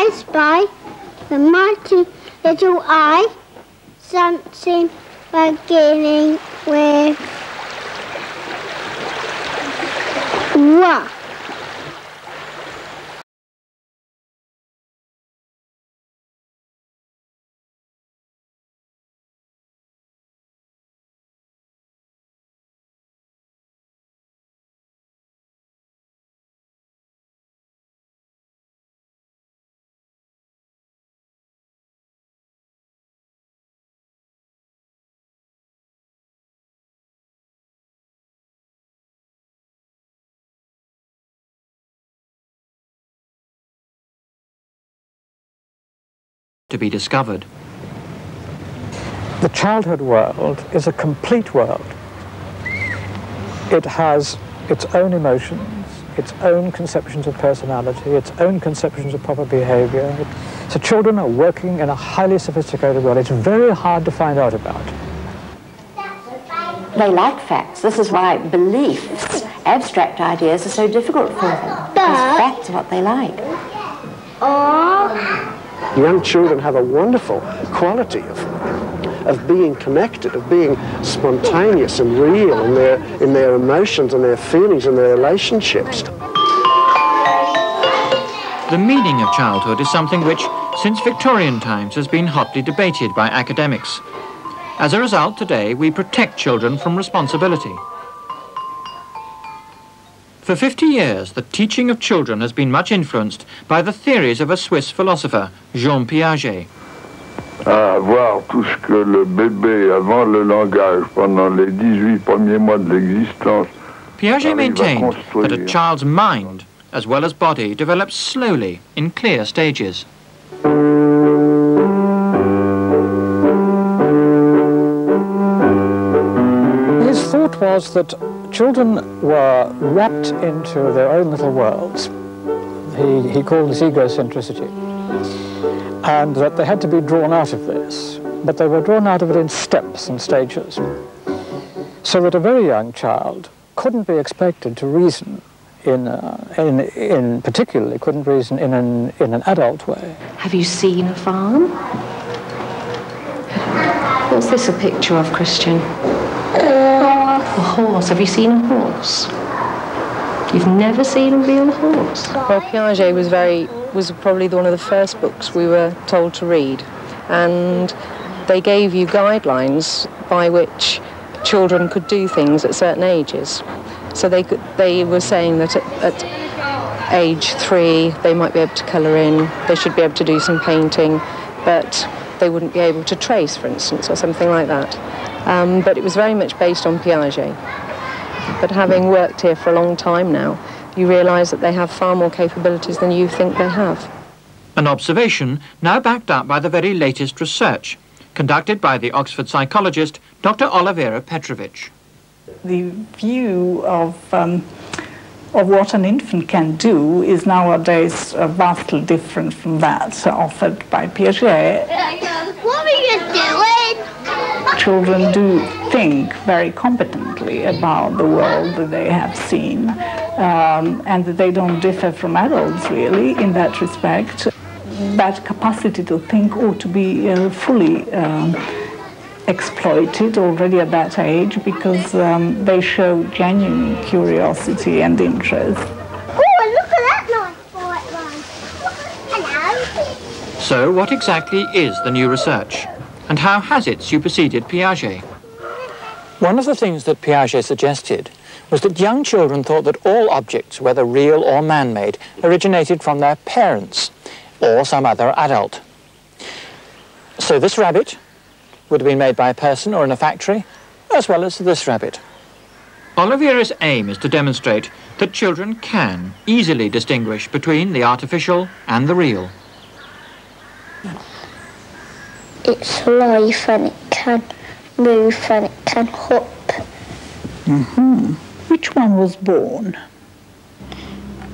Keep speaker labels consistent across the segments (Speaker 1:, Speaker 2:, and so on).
Speaker 1: I spy the mighty little eye, something beginning with wa.
Speaker 2: To be discovered.
Speaker 3: The childhood world is a complete world. It has its own emotions, its own conceptions of personality, its own conceptions of proper behavior. So children are working in a highly sophisticated world. It's very hard to find out about.
Speaker 4: They like facts. This is why beliefs, abstract ideas, are so difficult for them. Because facts are what they like.
Speaker 5: Young children have a wonderful quality of being connected, of being spontaneous and real in their emotions and their feelings and their relationships.
Speaker 2: The meaning of childhood is something which, since Victorian times, has been hotly debated by academics. As a result, today, we protect children from responsibility. For 50 years, the teaching of children has been much influenced by the theories of a Swiss philosopher, Jean Piaget.
Speaker 6: À avoir tout ce que le bébé, avant le langage, pendant les 18 premiers mois de l'existence.
Speaker 2: Piaget maintained that a child's mind, as well as body, develops slowly in clear stages.
Speaker 3: His thought was that children were wrapped into their own little worlds. He called this egocentricity. And that they had to be drawn out of this, but they were drawn out of it in steps and stages. So that a very young child couldn't be expected to reason particularly couldn't reason in an adult way.
Speaker 4: Have you seen a farm? What's this a picture of, Christian? A horse. Have you seen a horse? You've never seen a real horse?
Speaker 7: Well, Piaget was probably one of the first books we were told to read, and they gave you guidelines by which children could do things at certain ages. So they were saying that at age 3 they might be able to colour in, they should be able to do some painting, but they wouldn't be able to trace, for instance, or something like that. But it was very much based on Piaget. But having worked here for a long time now, you realise that they have far more capabilities than you think they have.
Speaker 2: An observation now backed up by the very latest research, conducted by the Oxford psychologist Dr. Olivera Petrovich.
Speaker 8: The view of what an infant can do is nowadays vastly different from that offered by Piaget.
Speaker 1: What are you doing?
Speaker 8: Children do think very competently about the world that they have seen, and that they don't differ from adults really in that respect. That capacity to think ought to be fully exploited already at that age, because they show genuine curiosity and interest.
Speaker 1: Oh, look at that nice bright one. Hello.
Speaker 2: So what exactly is the new research? And how has it superseded Piaget?
Speaker 3: One of the things that Piaget suggested was that young children thought that all objects, whether real or man-made, originated from their parents or some other adult. So this rabbit would have been made by a person or in a factory, as well as this rabbit.
Speaker 2: Olivera's aim is to demonstrate that children can easily distinguish between the artificial and the real.
Speaker 1: It's life and it can move and it can hop.
Speaker 8: Which one was born?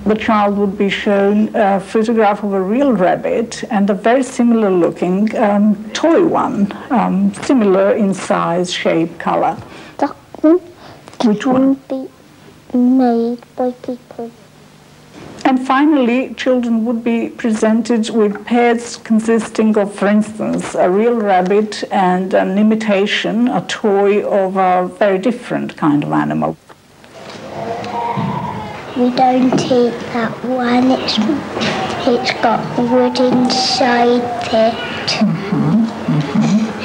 Speaker 8: The child would be shown a photograph of a real rabbit and a very similar looking toy one, similar in size, shape, colour.
Speaker 1: That one
Speaker 8: Which one?
Speaker 1: can be made by people.
Speaker 8: And finally, children would be presented with pairs consisting of, for instance, a real rabbit and an imitation, a toy of a very different kind of animal.
Speaker 1: We don't eat that one. It's got wood inside it.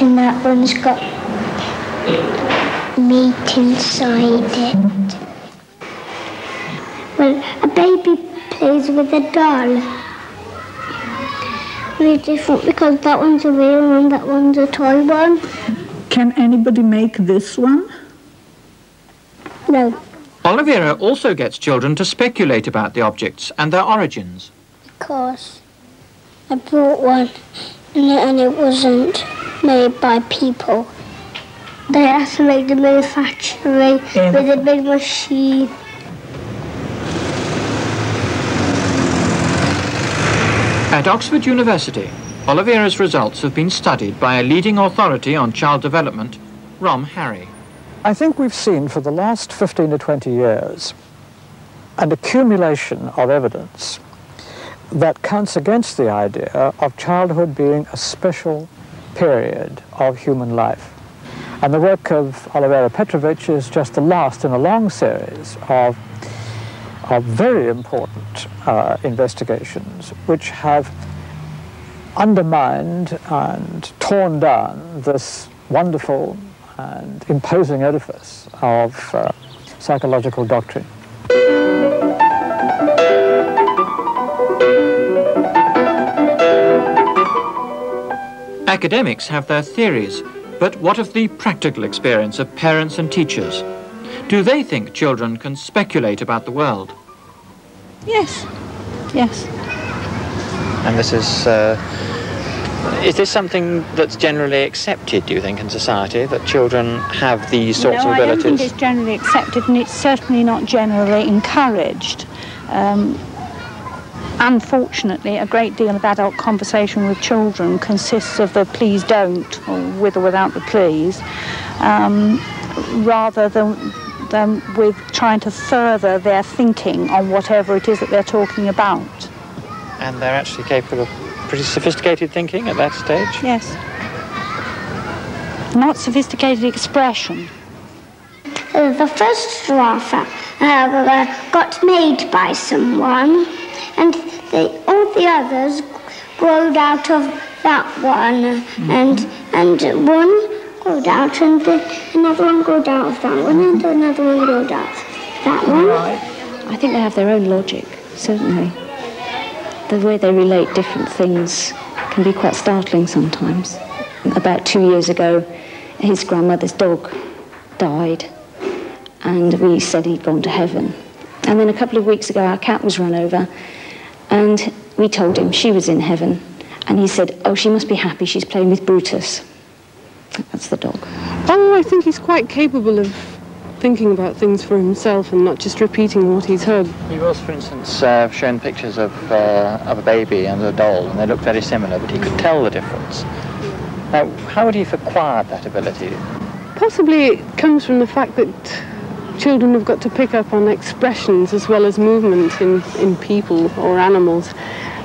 Speaker 1: And that one's got meat inside it. Well, a baby plays with a doll. They're different because that one's a real one, that one's a toy one.
Speaker 8: Can anybody make this one?
Speaker 1: No.
Speaker 2: Olivera also gets children to speculate about the objects and their origins.
Speaker 1: Of course. I brought one and it wasn't made by people. They had to make the manufacturing with a big machine.
Speaker 2: At Oxford University, Olivera's results have been studied by a leading authority on child development, Harre.
Speaker 3: I think we've seen for the last 15 to 20 years an accumulation of evidence that counts against the idea of childhood being a special period of human life. And the work of Olivera Petrovich is just the last in a long series of very important investigations which have undermined and torn down this wonderful and imposing edifice of psychological doctrine.
Speaker 2: Academics have their theories, but what of the practical experience of parents and teachers? Do they think children can speculate about the world?
Speaker 9: Yes, yes.
Speaker 2: And this is this something that's generally accepted, do you think, in society, that children have these sorts of abilities?
Speaker 9: No, I don't think it's generally accepted, and it's certainly not generally encouraged. Unfortunately, a great deal of adult conversation with children consists of the please don't, or with or without the please, rather than with trying to further their thinking on whatever it is that they're talking about.
Speaker 2: And they're actually capable of pretty sophisticated thinking at that stage?
Speaker 9: Yes. Not sophisticated expression.
Speaker 1: The first giraffe got made by someone, and all the others growed out of that one, and one growed out, and another one growed out of that one, and another one growed out of that one.
Speaker 9: Right. I think they have their own logic, certainly. The way they relate different things can be quite startling sometimes. About 2 years ago, his grandmother's dog died, and we said he'd gone to heaven. And then a couple of weeks ago, our cat was run over, and we told him she was in heaven. And he said, oh, she must be happy, she's playing with Brutus. That's the dog.
Speaker 10: Oh, I think he's quite capable of thinking about things for himself and not just repeating what he's heard.
Speaker 2: He was, for instance, shown pictures of a baby and a doll, and they looked very similar, but he could tell the difference. Now, how would he have acquired that ability?
Speaker 10: Possibly it comes from the fact that children have got to pick up on expressions as well as movement in people or animals.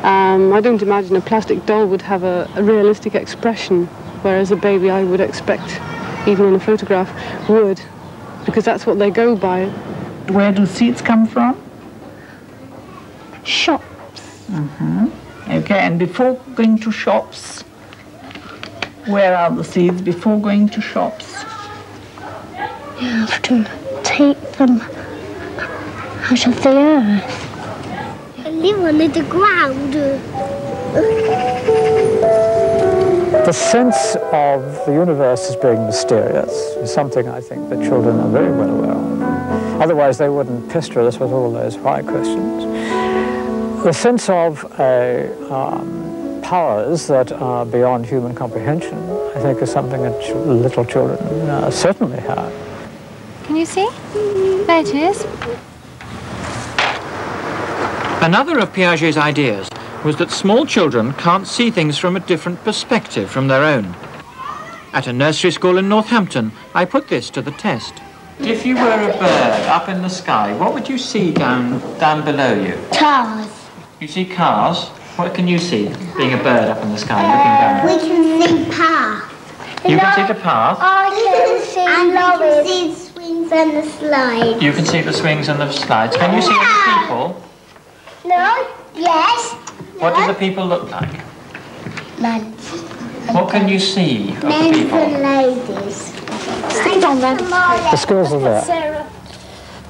Speaker 10: I don't imagine a plastic doll would have a realistic expression, whereas a baby, I would expect, even in a photograph, would, because that's what they go by.
Speaker 8: Where do seeds come from?
Speaker 1: Shops.
Speaker 8: Okay, and before going to shops, where are the seeds before going to shops?
Speaker 1: You have to take them out of the earth. I live under the ground.
Speaker 3: The sense of the universe as being mysterious is something I think that children are very well aware of. Otherwise they wouldn't pester us with all those why questions. The sense of powers that are beyond human comprehension, I think, is something that little children certainly have.
Speaker 11: Can you see? There it is.
Speaker 2: Another of Piaget's ideas was that small children can't see things from a different perspective from their own. At a nursery school in Northampton, I put this to the test. If you were a bird up in the sky, what would you see down below you?
Speaker 1: Cars.
Speaker 2: You see cars? What can you see, being a bird up in the sky, looking down?
Speaker 1: We can see path.
Speaker 2: You can see the path?
Speaker 1: I can see lorries. We can see swings and the slides.
Speaker 2: You can see the swings and the slides. Can you see any people?
Speaker 1: No. Yes.
Speaker 2: What do the people look like?
Speaker 1: Men.
Speaker 2: What can you see of the
Speaker 1: Men
Speaker 2: people?
Speaker 1: and ladies.
Speaker 9: Stick it on then.
Speaker 3: The skills are there.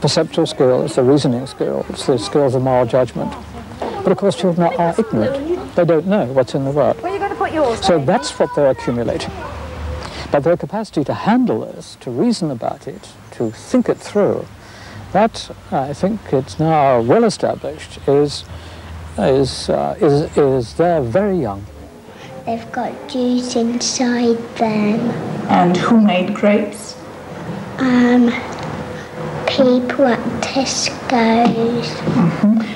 Speaker 3: Perceptual skills, the reasoning skills, the skills of moral judgment. But of course children are ignorant. They don't know what's in the world.
Speaker 11: Where are you going to put yours?
Speaker 3: So that's what they're accumulating. But their capacity to handle this, to reason about it, to think it through, that I think it's now well established is they're very young.
Speaker 1: They've got juice inside them.
Speaker 8: And who made grapes?
Speaker 1: People at Tesco's.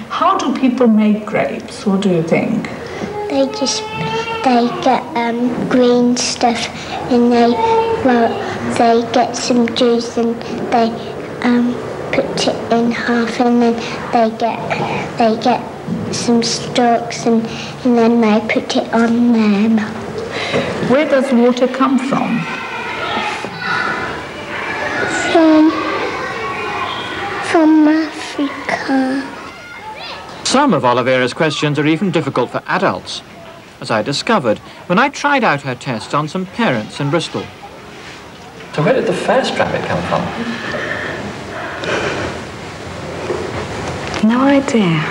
Speaker 8: How do people make grapes? What do you think?
Speaker 1: They get green stuff and they get some juice and they put it in half and then they get some stalks and then they put it on them.
Speaker 8: Where does water come from?
Speaker 1: From Africa.
Speaker 2: Some of Olivera's questions are even difficult for adults, as I discovered when I tried out her tests on some parents in Bristol. So where did the first rabbit come from?
Speaker 9: No idea.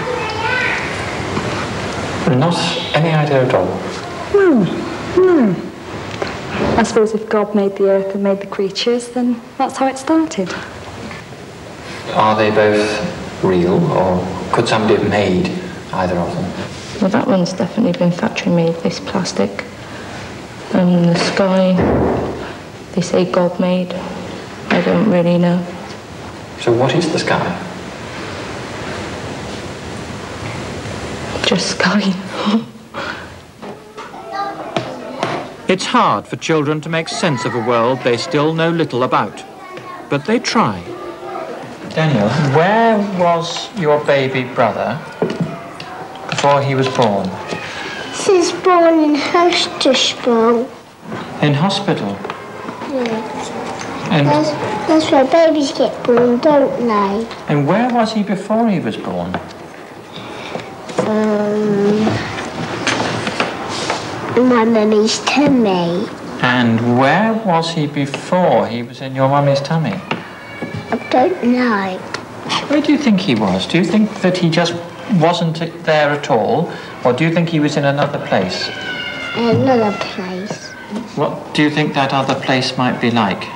Speaker 2: Not any idea at all?
Speaker 9: No. I suppose if God made the earth and made the creatures, then that's how it started.
Speaker 2: Are they both real, or could somebody have made either of them?
Speaker 4: Well, that one's definitely been factory made, this plastic. And the sky, they say God made. I don't really know.
Speaker 2: So what is the sky?
Speaker 4: Just sky.
Speaker 2: It's hard for children to make sense of a world they still know little about, but they try. Daniel, where was your baby brother before he was born?
Speaker 1: He was born in hospital.
Speaker 2: In hospital?
Speaker 1: Yes.
Speaker 2: And,
Speaker 1: that's where babies get born, don't they?
Speaker 2: And where was he before he was born?
Speaker 1: In my mummy's tummy.
Speaker 2: And where was he before he was in your mummy's tummy?
Speaker 1: I don't know.
Speaker 2: Where do you think he was? Do you think that he just wasn't there at all? Or do you think he was in another place?
Speaker 1: Another place.
Speaker 2: What do you think that other place might be like?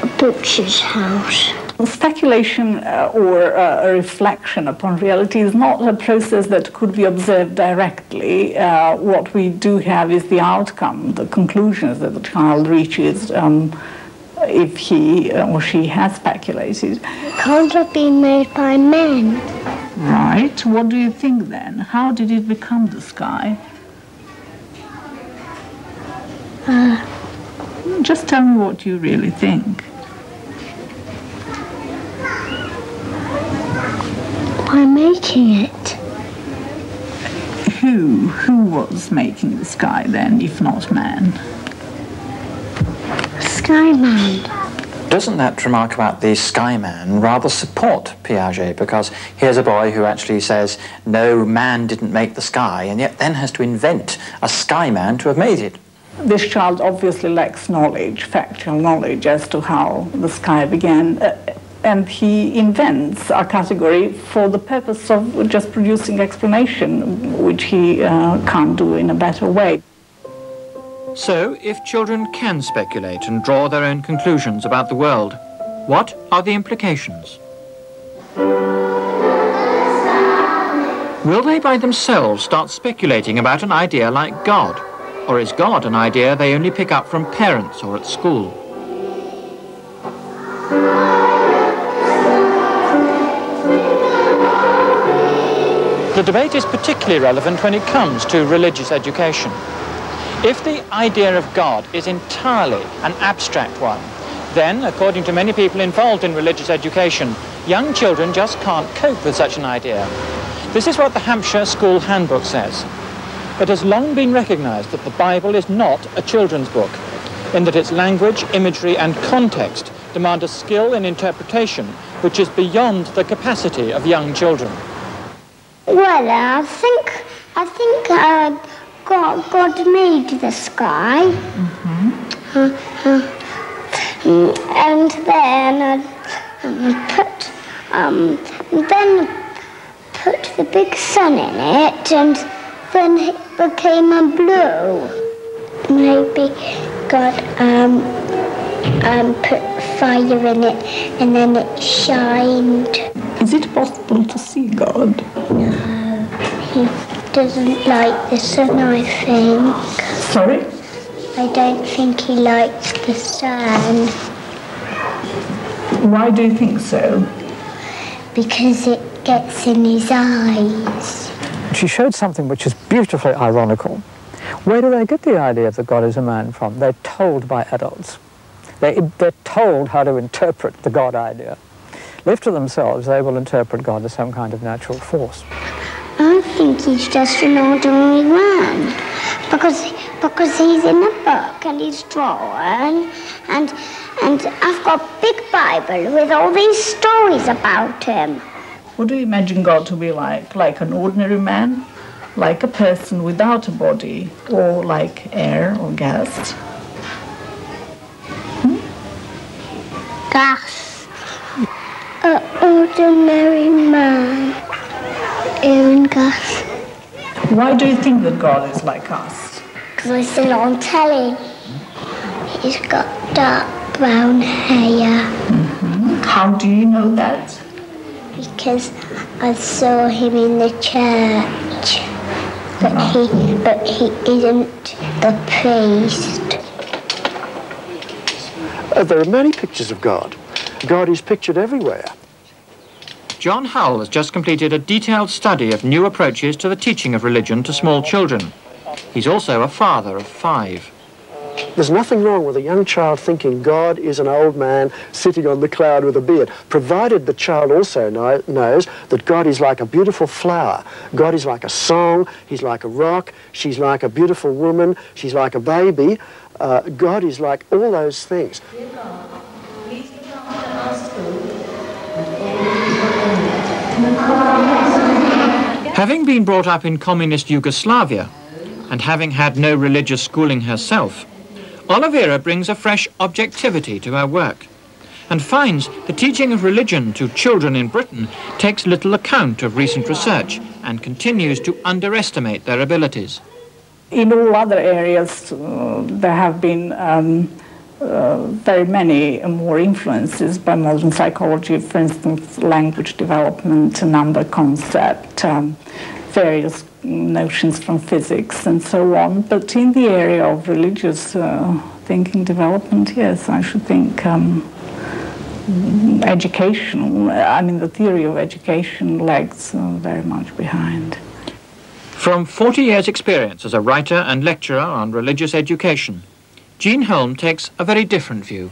Speaker 1: A butcher's house.
Speaker 8: Speculation or a reflection upon reality is not a process that could be observed directly. What we do have is the outcome, the conclusions that the child reaches if he or she has speculated.
Speaker 1: It can't have been made by men.
Speaker 8: Right. What do you think then? How did it become the sky? Just tell me what you really think.
Speaker 1: By making it.
Speaker 8: Who was making the sky then, if not man?
Speaker 1: Skyman.
Speaker 2: Doesn't that remark about the Skyman rather support Piaget? Because here's a boy who actually says, no, man didn't make the sky, and yet then has to invent a Skyman to have made it.
Speaker 8: This child obviously lacks knowledge, factual knowledge as to how the sky began. And he invents a category for the purpose of just producing explanation, which he can't do in a better way.
Speaker 2: So, if children can speculate and draw their own conclusions about the world, what are the implications? Will they by themselves start speculating about an idea like God? Or is God an idea they only pick up from parents or at school? The debate is particularly relevant when it comes to religious education. If the idea of God is entirely an abstract one, Then, according to many people involved in religious education, young children just can't cope with such an idea. This is what the Hampshire School Handbook says. It has long been recognised that the Bible is not a children's book, in that its language, imagery and context demand a skill in interpretation which is beyond the capacity of young children.
Speaker 1: Well, I think God made the sky. And then put the big sun in it, and then it became a blue. Maybe God put fire in it, and then it shined.
Speaker 8: Is it possible to see God?
Speaker 1: No, he doesn't like the sun, I think.
Speaker 8: Sorry?
Speaker 1: I don't think he likes the sun.
Speaker 8: Why do you think so?
Speaker 1: Because it gets in his eyes.
Speaker 3: She showed something which is beautifully ironical. Where do they get the idea that God is a man from? They're told by adults. They're told how to interpret the God idea. Left to themselves, they will interpret God as some kind of natural force.
Speaker 1: I think he's just an ordinary man. Because he's in a book and he's drawn, and I've got a big Bible with all these stories about him.
Speaker 8: What do you imagine God to be like? Like an ordinary man? Like a person without a body? Or like air or gas?
Speaker 1: Gas. An ordinary man. Air and gas.
Speaker 8: Why do you think that God is like us?
Speaker 1: Because I saw it on telly. He's got dark brown hair.
Speaker 8: How do you know that?
Speaker 1: Because I saw him in the church. But he isn't the priest.
Speaker 5: There are many pictures of God. God is pictured everywhere.
Speaker 2: John Hull has just completed a detailed study of new approaches to the teaching of religion to small children. He's also a father of 5.
Speaker 5: There's nothing wrong with a young child thinking God is an old man sitting on the cloud with a beard, provided the child also knows that God is like a beautiful flower. God is like a song, he's like a rock, she's like a beautiful woman, she's like a baby. God is like all those things.
Speaker 2: Having been brought up in communist Yugoslavia, and having had no religious schooling herself, Olivera brings a fresh objectivity to her work and finds the teaching of religion to children in Britain takes little account of recent research and continues to underestimate their abilities.
Speaker 8: In all other areas, there have been very many more influences by modern psychology, for instance, language development, number concept, various notions from physics and so on. But in the area of religious thinking development, yes, I should think education, I mean the theory of education lags very much behind.
Speaker 2: From 40 years' experience as a writer and lecturer on religious education, Jean Holm takes a very different view.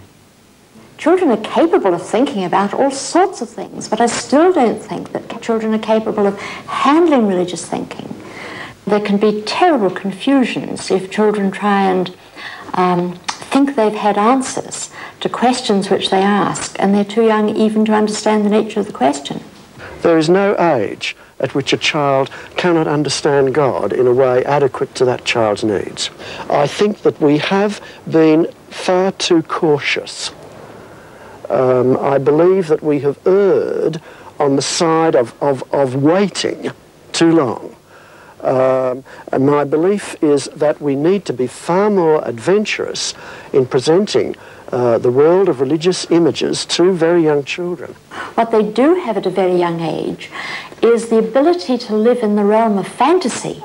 Speaker 12: Children are capable of thinking about all sorts of things, but I still don't think that children are capable of handling religious thinking. There can be terrible confusions if children try and think they've had answers to questions which they ask, and they're too young even to understand the nature of the question.
Speaker 5: There is no age at which a child cannot understand God in a way adequate to that child's needs. I think that we have been far too cautious. I believe that we have erred on the side of waiting too long. And my belief is that we need to be far more adventurous in presenting the world of religious images to very young children.
Speaker 12: What they do have at a very young age is the ability to live in the realm of fantasy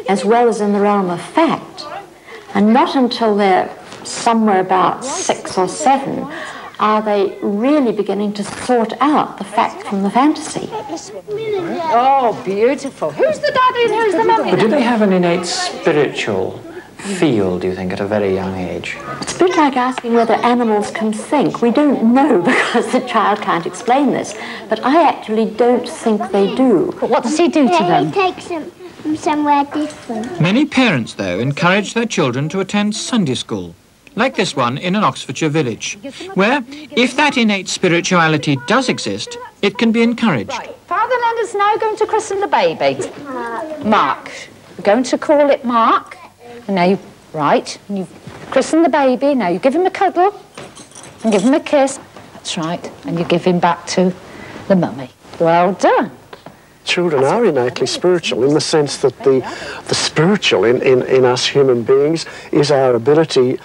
Speaker 12: as well as in the realm of fact. And not until they're somewhere about 6 or 7 are they really beginning to sort out the fact from the fantasy.
Speaker 13: Oh, beautiful. Who's the daddy and who's the mummy?
Speaker 2: But do they have an innate spiritual feel, do you think, at a very young age?
Speaker 12: It's a bit like asking whether animals can think. We don't know because the child can't explain this. But I actually don't think they do.
Speaker 9: But what does he do to them?
Speaker 1: He takes them somewhere different.
Speaker 2: Many parents, though, encourage their children to attend Sunday school, like this one in an Oxfordshire village, where, if that innate spirituality does exist, it can be encouraged.
Speaker 13: Right, Father Leonard's now going to christen the baby. Mark. We're going to call it Mark. And now you, right, you've christened the baby, now you give him a cuddle and give him a kiss. That's right, and you give him back to the mummy. Well done.
Speaker 5: Children are innately spiritual in the sense that the spiritual in us human beings is our ability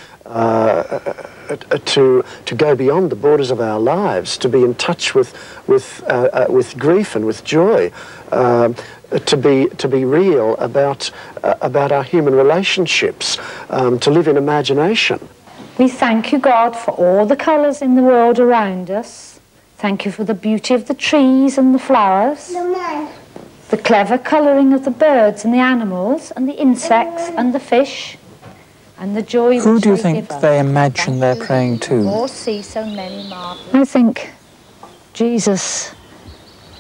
Speaker 5: to go beyond the borders of our lives, to be in touch with grief and with joy, to be real about our human relationships, to live in imagination.
Speaker 13: We thank you, God, for all the colours in the world around us. Thank you for the beauty of the trees and the flowers, the clever colouring of the birds and the animals and the insects and the fish, and the joy
Speaker 2: Who
Speaker 13: which
Speaker 2: do you
Speaker 13: they
Speaker 2: think
Speaker 13: give us.
Speaker 2: they imagine they're praying to?
Speaker 13: Or see so many marvels. I think Jesus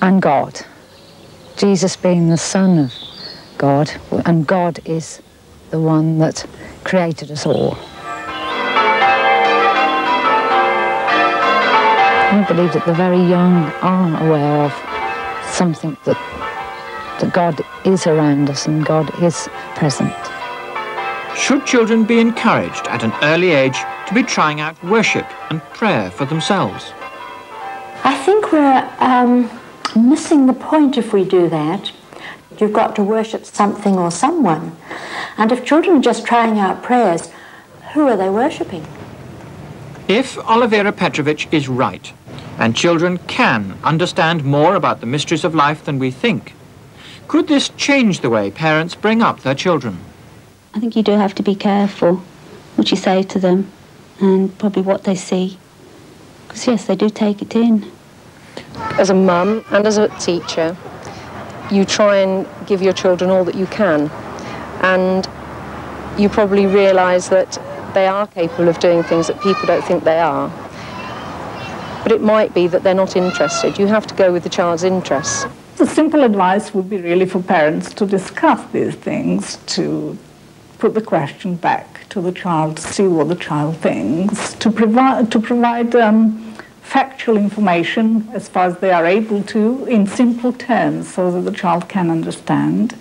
Speaker 13: and God. Jesus being the Son of God, and God is the one that created us all. I believe that the very young are aware of something that God is around us and God is present.
Speaker 2: Should children be encouraged at an early age to be trying out worship and prayer for themselves?
Speaker 12: I think we're missing the point if we do that. You've got to worship something or someone. And if children are just trying out prayers, who are they worshipping?
Speaker 2: If Olivera Petrovich is right, and children can understand more about the mysteries of life than we think, could this change the way parents bring up their children?
Speaker 9: I think you do have to be careful what you say to them and probably what they see. Because, yes, they do take it in.
Speaker 7: As a mum and as a teacher, you try and give your children all that you can. And you probably realise that they are capable of doing things that people don't think they are. But it might be that they're not interested. You have to go with the child's interests.
Speaker 8: The simple advice would be really for parents to discuss these things, to put the question back to the child, to see what the child thinks, to provide factual information as far as they are able to in simple terms so that the child can understand.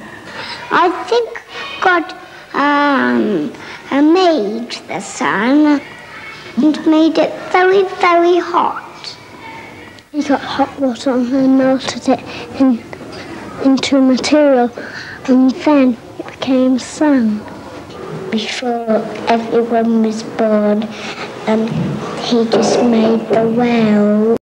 Speaker 1: I think God made the sun and made it very, very hot. He got hot water and melted it into material, and then it became sun. Before everyone was born, he just made the world.